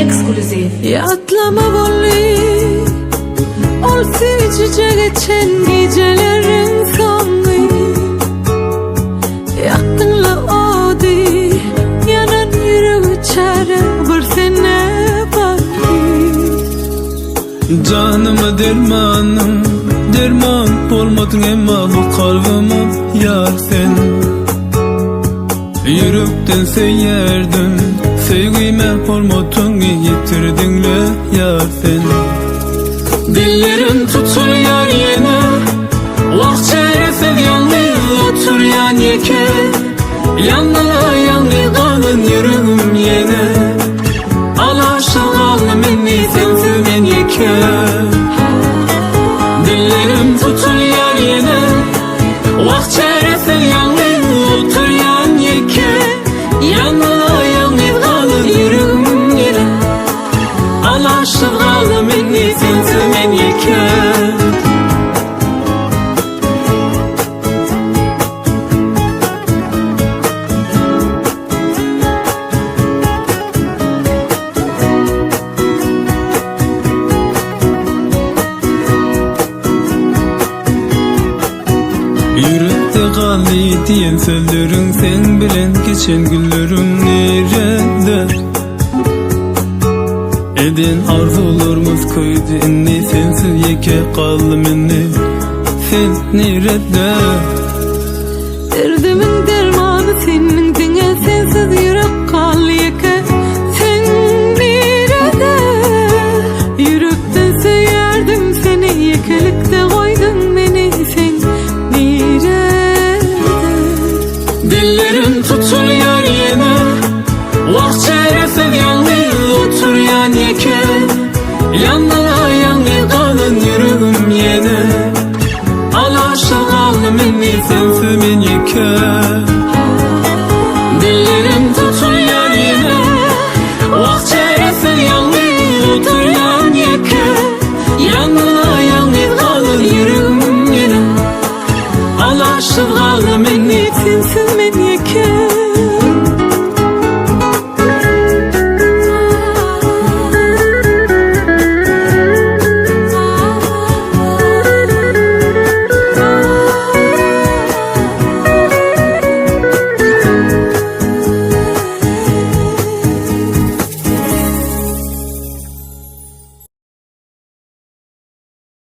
Ekskluziv. Yatlama bolli ol sevicice geçen gecelerin sonu. Yaktınla odi yanan yüreği çare bir sene bakı. Canıma dermanım, derman olmadın emma bu kalbime yar sen. Yürekten seyyerdin, sevgime olmadın yitirdin le yar sen. Dillerim tutuluyor yine, vakçere sevyanlı otur yan yeke. Yanına yanlı kalın yüreğim yine, alaşık alım enni sensiz men yeke. Dillerim tutuluyor yine, vakçere sevyanlı otur yan yeke. Yanına yanlı kalın yüreğim yine, alaşık alım enni sensiz men yeke. Yürekte kaldı diyen sözlerin, sen bilen geçen günlerim nerede? Eden arzularımız koydu inni, sensiz yeke kaldım inni. Sen nerede? Derdimin dermanı senin dine, sensiz yürek kal yeke. Sen nerede? Yürekten seyrdim seni, yekelikte koydun beni. Sen nerede? Dillerim tutuluyor yine, vakçere sevyanlı otur yan yeke. Yanına yanlı kalın yüreğim yine, alaşık alım enni sensiz men yeke. Dillerim tutuluyor yine, vakçere sevyanlı otur yan yeke. Yanına yanlı kalın yüreğim yine, alaşık alım enni Sensiz men yeke.